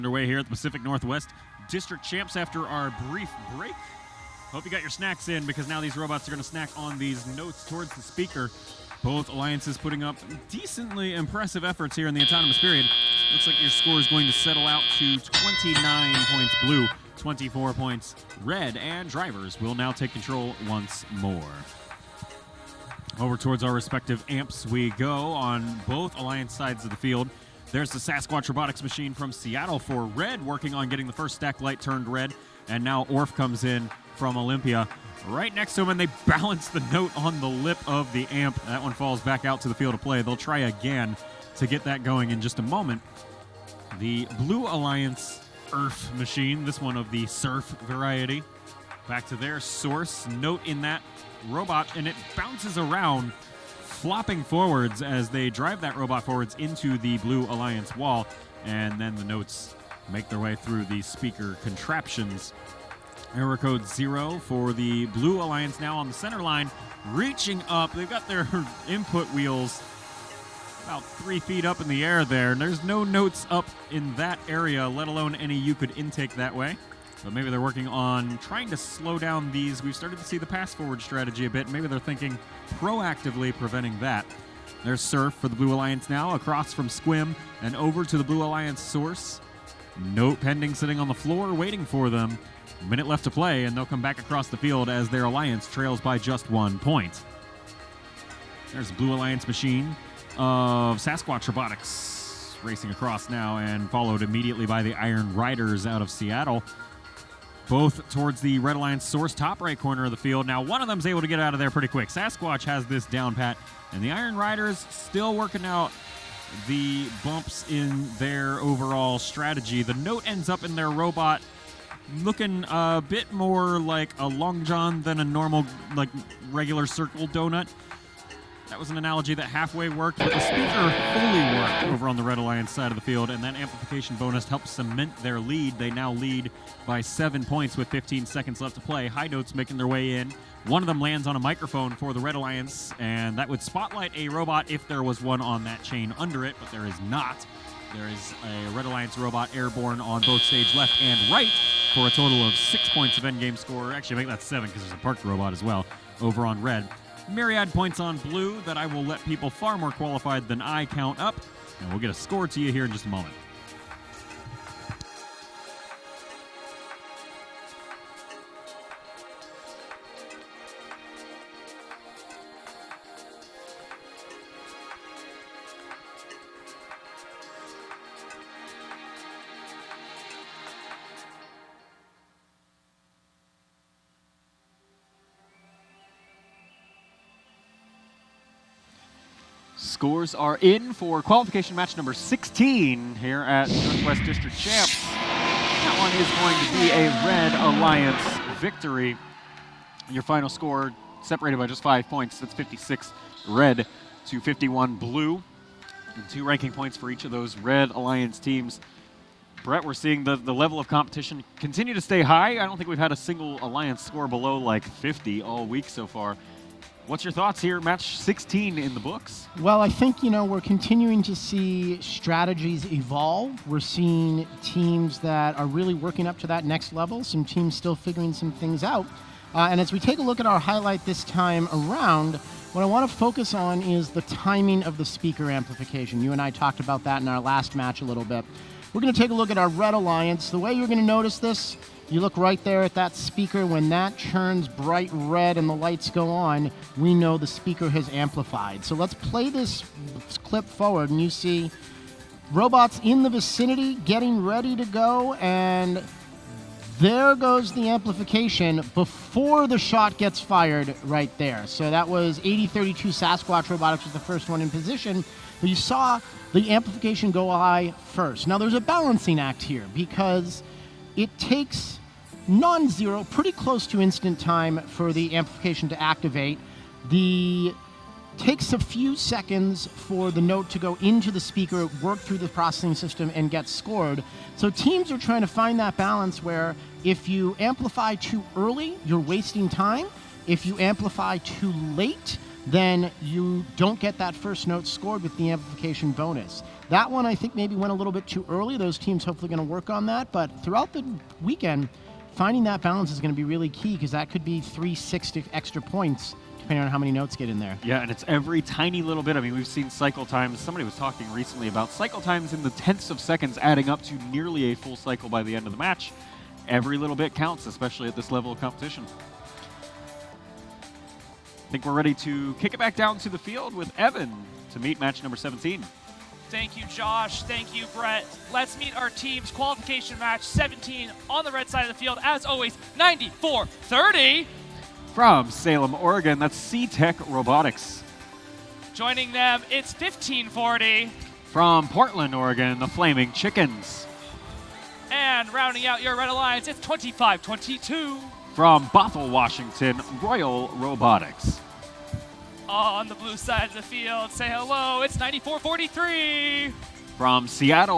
Underway here at the Pacific Northwest District Champs after our brief break. Hope you got your snacks in, because now these robots are going to snack on these notes towards the speaker. Both alliances putting up decently impressive efforts here in the autonomous period. Looks like your score is going to settle out to 29 points blue, 24 points red, and drivers will now take control once more. Over towards our respective amps we go on both alliance sides of the field. There's the Sasquatch Robotics machine from Seattle for red, working on getting the first stack light turned red. And now Orf comes in from Olympia right next to him, and they balance the note on the lip of the amp. That one falls back out to the field of play. They'll try again to get that going in just a moment. The Blue Alliance Earth machine, this one of the surf variety, back to their source. Note in that robot, and it bounces around, flopping forwards as they drive that robot forwards into the Blue Alliance wall, and then the notes make their way through the speaker contraptions. Error code 0 for the Blue Alliance now on the center line, reaching up. They've got their input wheels about 3 feet up in the air there, and there's no notes up in that area, let alone any you could intake that way. But maybe they're working on trying to slow down these. We've started to see the pass-forward strategy a bit. Maybe they're thinking proactively preventing that. There's Surf for the Blue Alliance now, across from Squim and over to the Blue Alliance source. Note pending, sitting on the floor, waiting for them. Minute left to play, and they'll come back across the field as their alliance trails by just 1 point. There's the Blue Alliance machine of Sasquatch Robotics racing across now, and followed immediately by the Iron Riders out of Seattle. Both towards the Red Alliance source, top right corner of the field. Now, one of them's able to get out of there pretty quick. Sasquatch has this down pat, and the Iron Riders still working out the bumps in their overall strategy. The note ends up in their robot looking a bit more like a Long John than a normal, like, regular circle donut. That was an analogy that halfway worked, but the speaker fully worked over on the Red Alliance side of the field, and that amplification bonus helped cement their lead. They now lead by 7 points with 15 seconds left to play. High notes making their way in. One of them lands on a microphone for the Red Alliance, and that would spotlight a robot if there was one on that chain under it, but there is not. There is a Red Alliance robot airborne on both stage left and right for a total of 6 points of endgame score. Actually, make that 7 because there's a parked robot as well over on red. Myriad points on blue that I will let people far more qualified than I count up, and we'll get a score to you here in just a moment. Scores are in for qualification match number 16 here at Northwest District Champs. That one is going to be a Red Alliance victory. Your final score separated by just 5 points. That's 56 red to 51 blue. And 2 ranking points for each of those Red Alliance teams. Brett, we're seeing the level of competition continue to stay high. I don't think we've had a single Alliance score below like 50 all week so far. What's your thoughts here, match 16 in the books? Well, I think, we're continuing to see strategies evolve. We're seeing teams that are really working up to that next level, some teams still figuring some things out. And as we take a look at our highlight this time around, what I want to focus on is the timing of the speaker amplification. You and I talked about that in our last match a little bit. We're going to take a look at our Red Alliance. The way you're going to notice this, you look right there at that speaker. When that turns bright red and the lights go on, we know the speaker has amplified. So let's play this clip forward, and you see robots in the vicinity getting ready to go, and there goes the amplification before the shot gets fired right there. So that was 8032 Sasquatch Robotics was the first one in position. But you saw the amplification go high first. Now there's a balancing act here, because it takes non-zero, pretty close to instant time for the amplification to activate. Takes a few seconds for the note to go into the speaker, work through the processing system, and get scored. So teams are trying to find that balance where if you amplify too early, you're wasting time. If you amplify too late, then you don't get that first note scored with the amplification bonus. That one I think maybe went a little bit too early. Those teams hopefully going to work on that. But throughout the weekend, finding that balance is going to be really key because that could be 3-6 extra points depending on how many notes get in there. Yeah, and it's every tiny little bit. I mean, we've seen cycle times. Somebody was talking recently about cycle times in the tenths of seconds adding up to nearly a full cycle by the end of the match. Every little bit counts, especially at this level of competition. I think we're ready to kick it back down to the field with Evan to meet match number 17. Thank you, Josh. Thank you, Brett. Let's meet our team's qualification match 17 on the red side of the field. As always, 94-30. From Salem, Oregon, that's C-Tech Robotics. Joining them, it's 15-40. From Portland, Oregon, the Flaming Chickens. And rounding out your red alliance, it's 25-22. From Bothell, Washington, Royal Robotics. On the blue side of the field, say hello, it's 94-43. From Seattle,